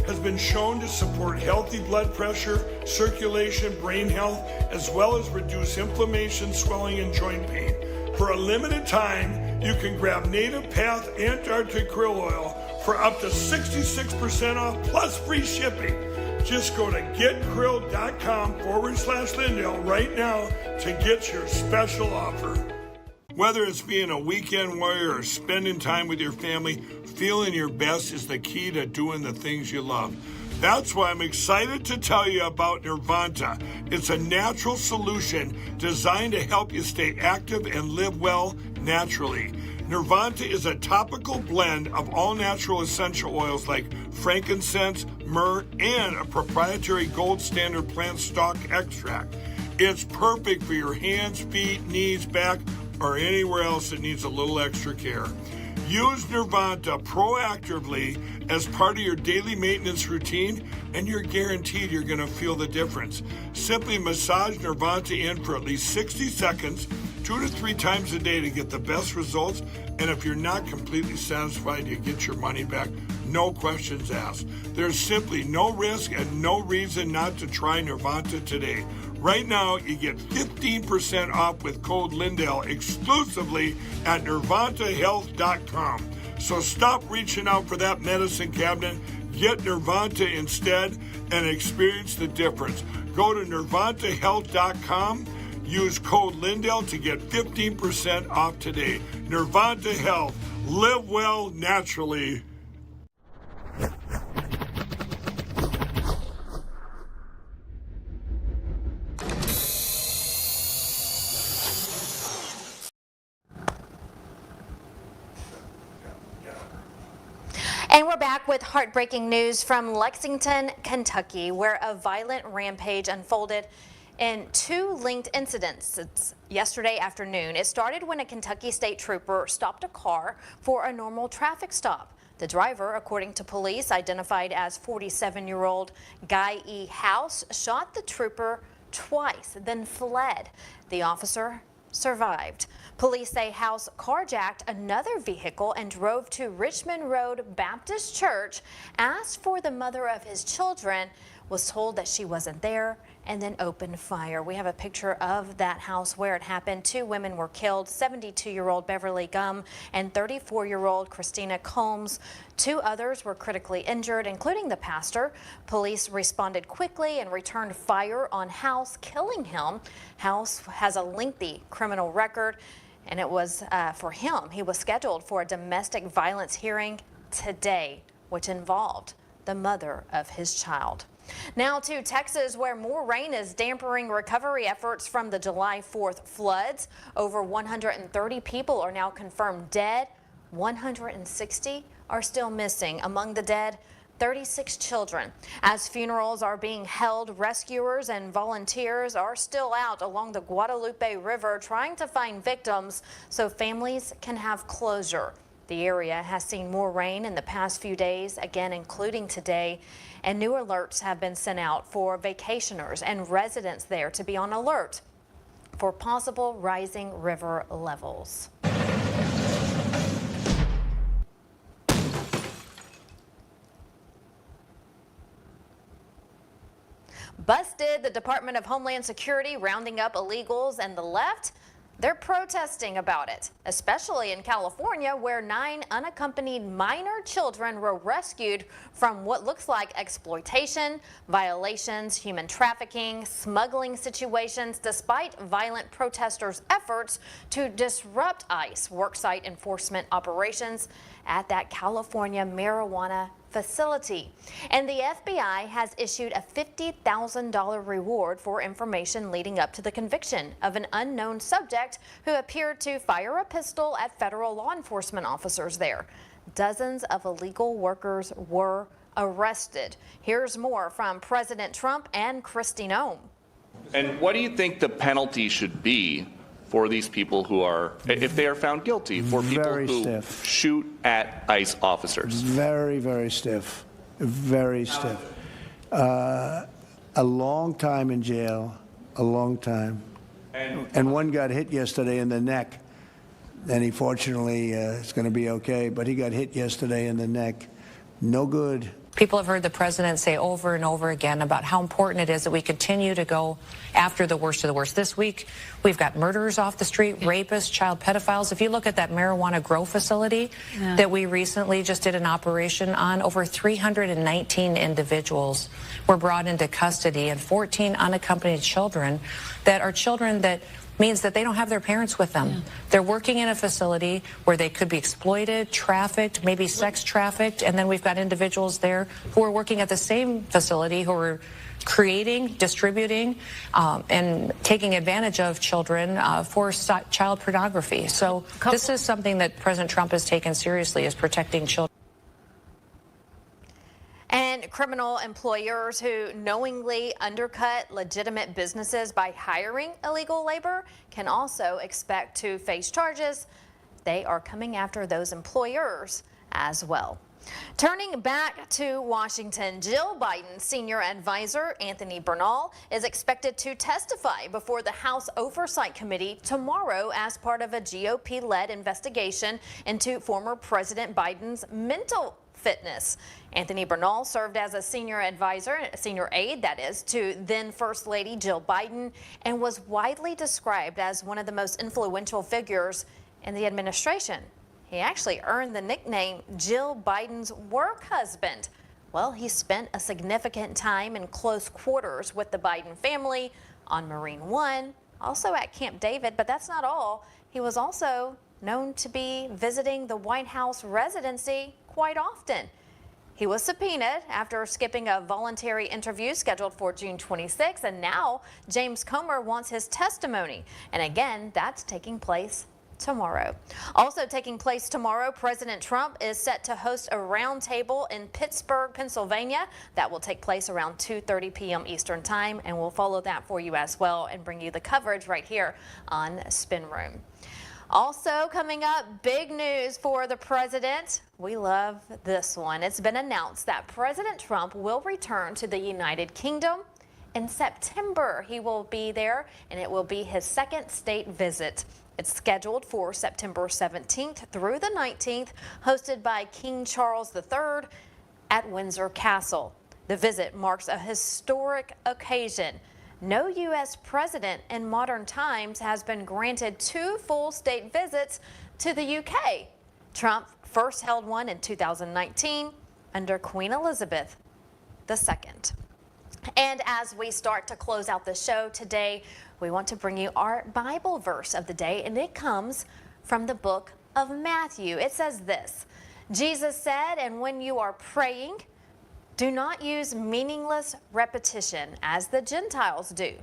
Has been shown to support healthy blood pressure, circulation, brain health, as well as reduce inflammation, swelling, and joint pain. For a limited time, you can grab Native Path Antarctic Krill Oil for up to 66% off plus free shipping. Just go to getkrill.com/Lindell right now to get your special offer. Whether it's being a weekend warrior or spending time with your family, feeling your best is the key to doing the things you love. That's why I'm excited to tell you about Nirvanta. It's a natural solution designed to help you stay active and live well naturally. Nirvanta is a topical blend of all natural essential oils like frankincense, myrrh, and a proprietary gold standard plant stock extract. It's perfect for your hands, feet, knees, back, or anywhere else that needs a little extra care. Use Nirvanta proactively as part of your daily maintenance routine, and you're guaranteed you're going to feel the difference. Simply massage Nirvanta in for at least 60 seconds, 2 to 3 times a day to get the best results. And if you're not completely satisfied, you get your money back. No questions asked. There's simply no risk and no reason not to try Nirvanta today. Right now, you get 15% off with code Lindell exclusively at nirvantahealth.com. So stop reaching out for that medicine cabinet. Get Nirvanta instead and experience the difference. Go to nirvantahealth.com. Use code Lindell to get 15% off today. Nirvanta Health. Live well naturally. And we're back with heartbreaking news from Lexington, Kentucky, where a violent rampage unfolded in 2 linked incidents yesterday afternoon. It started when a Kentucky state trooper stopped a car for a normal traffic stop. The driver, according to police, identified as 47-year-old Guy E. House, shot the trooper twice, then fled. The officer survived. Police say House carjacked another vehicle and drove to Richmond Road Baptist Church, asked for the mother of his children, was told that she wasn't there, and then opened fire. We have a picture of that house where it happened. 2 women were killed, 72-year-old Beverly Gum and 34-year-old Christina Combs. 2 others were critically injured, including the pastor. Police responded quickly and returned fire on House, killing him. House has a lengthy criminal record, and it was for him. He was scheduled for a domestic violence hearing today, which involved the mother of his child. Now to Texas, where more rain is dampening recovery efforts from the July 4th floods. Over 130 people are now confirmed dead. 160 are still missing. Among the dead, 36 children. As funerals are being held, rescuers and volunteers are still out along the Guadalupe River trying to find victims so families can have closure. The area has seen more rain in the past few days, again including today, and new alerts have been sent out for vacationers and residents there to be on alert for possible rising river levels. busted the Department of Homeland Security rounding up illegals, and the left, they're protesting about it, especially in California, where 9 unaccompanied minor children were rescued from what looks like exploitation, violations, human trafficking, smuggling situations, despite violent protesters' efforts to disrupt ICE worksite enforcement operations at that California marijuana facility. And the FBI has issued a $50,000 reward for information leading up to the conviction of an unknown subject who appeared to fire a pistol at federal law enforcement officers there. Dozens of illegal workers were arrested. Here's more from President Trump and Kristi Noem. And what do you think the penalty should be for these people who are, if they are found guilty, for people Very who stiff. shoot at ICE officers? Very, very stiff. Very stiff. A long time in jail, a long time. And one got hit yesterday in the neck. And he fortunately is going to be okay, but he got hit yesterday in the neck. No good. People have heard the president say over and over again about how important it is that we continue to go after the worst of the worst. This week, we've got murderers off the street, rapists, child pedophiles. If you look at that marijuana grow facility that we recently just did an operation on, over 319 individuals were brought into custody and 14 unaccompanied children that means that they don't have their parents with them. They're working in a facility where they could be exploited, trafficked, maybe sex trafficked, and then we've got individuals there who are working at the same facility who are creating, distributing, and taking advantage of children for child pornography. So this is something that President Trump has taken seriously, is protecting children. And criminal employers who knowingly undercut legitimate businesses by hiring illegal labor can also expect to face charges. They are coming after those employers as well. Turning back to Washington, Jill Biden's senior advisor, Anthony Bernal, is expected to testify before the House Oversight Committee tomorrow as part of a GOP-led investigation into former President Biden's mental fitness. Anthony Bernal served as a senior advisor, a senior aide, that is, to then First Lady Jill Biden, and was widely described as one of the most influential figures in the administration. He actually earned the nickname Jill Biden's work husband. Well, he spent a significant time in close quarters with the Biden family on Marine One, also at Camp David, but that's not all. He was also known to be visiting the White House residency quite often. He was subpoenaed after skipping a voluntary interview scheduled for June 26, and now James Comer wants his testimony. And again, that's taking place tomorrow. Also taking place tomorrow, President Trump is set to host a roundtable in Pittsburgh, Pennsylvania. That will take place around 2:30 p.m. Eastern Time, and we'll follow that for you as well and bring you the coverage right here on Spin Room. Also coming up, big news for the president. We love this one. It's been announced that President Trump will return to the United Kingdom in September. He will be there, and it will be his second state visit. It's scheduled for September 17th through the 19th, hosted by King Charles III at Windsor Castle. The visit marks a historic occasion. No U.S. president in modern times has been granted 2 full state visits to the UK. Trump first held one in 2019 under Queen Elizabeth II. And as we start to close out the show today, we want to bring you our Bible verse of the day, and it comes from the book of Matthew. It says this: Jesus said, "And when you are praying, do not use meaningless repetition as the Gentiles do,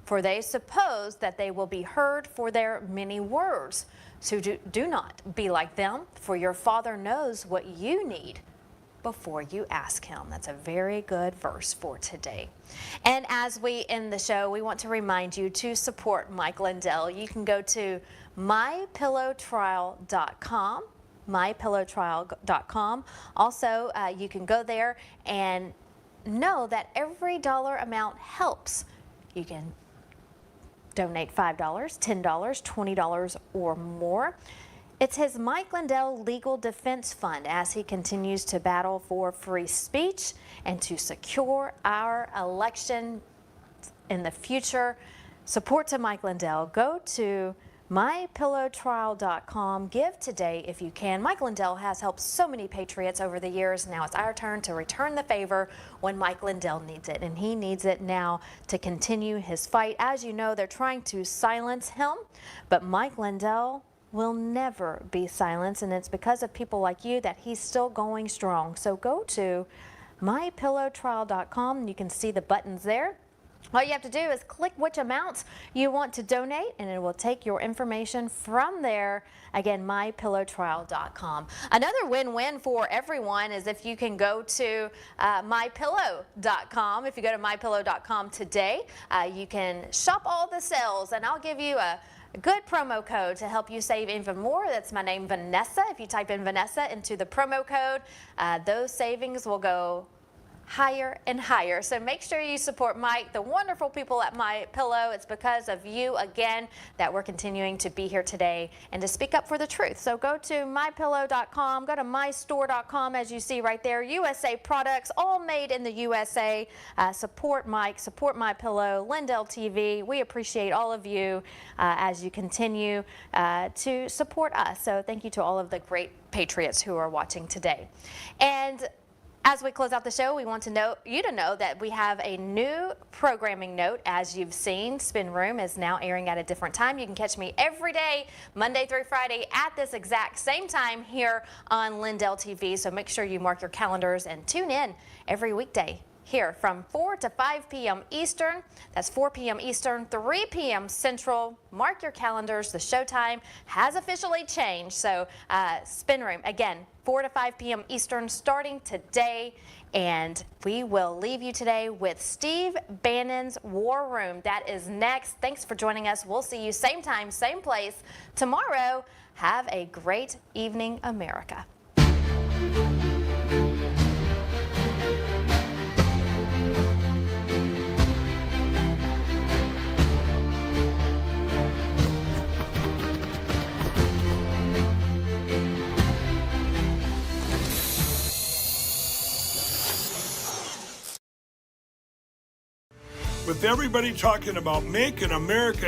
for they suppose that they will be heard for their many words. So do not be like them, for your Father knows what you need before you ask him." That's a very good verse for today. And as we end the show, we want to remind you to support Mike Lindell. You can go to mypillowtrial.com. mypillowtrial.com. Also, you can go there and know that every dollar amount helps. You can donate $5, $10, $20 or more. It's his Mike Lindell Legal Defense Fund as he continues to battle for free speech and to secure our election in the future. Support to Mike Lindell. Go to mypillowtrial.com. Give today if you can. Mike Lindell has helped so many patriots over the years. Now it's our turn to return the favor when Mike Lindell needs it, and he needs it now to continue his fight. As you know, they're trying to silence him, but Mike Lindell will never be silenced, and it's because of people like you that he's still going strong. So go to mypillowtrial.com and you can see the buttons there. All you have to do is click which amounts you want to donate, and it will take your information from there. Again, mypillowtrial.com. Another win-win for everyone is if you can go to mypillow.com. If you go to mypillow.com today, you can shop all the sales, and I'll give you a good promo code to help you save even more. That's my name, Vanessa. If you type in Vanessa into the promo code, those savings will go higher and higher. So make sure you support Mike, the wonderful people at My Pillow. It's because of you, again, that we're continuing to be here today and to speak up for the truth. So go to mypillow.com, go to mystore.com, as you see right there. USA products, all made in the USA. Support Mike, support My Pillow, LindellTV. We appreciate all of you as you continue to support us. So thank you to all of the great patriots who are watching today. And as we close out the show, we want to know that we have a new programming note. As you've seen, Spin Room is now airing at a different time. You can catch me every day, Monday through Friday, at this exact same time here on LindellTV. So make sure you mark your calendars and tune in every weekday here from 4 to 5 p.m. Eastern. That's 4 p.m. Eastern, 3 p.m. Central. Mark your calendars. The showtime has officially changed. So Spin Room, again, 4 to 5 p.m. Eastern starting today. And we will leave you today with Steve Bannon's War Room. That is next. Thanks for joining us. We'll see you same time, same place tomorrow. Have a great evening, America. With everybody talking about making America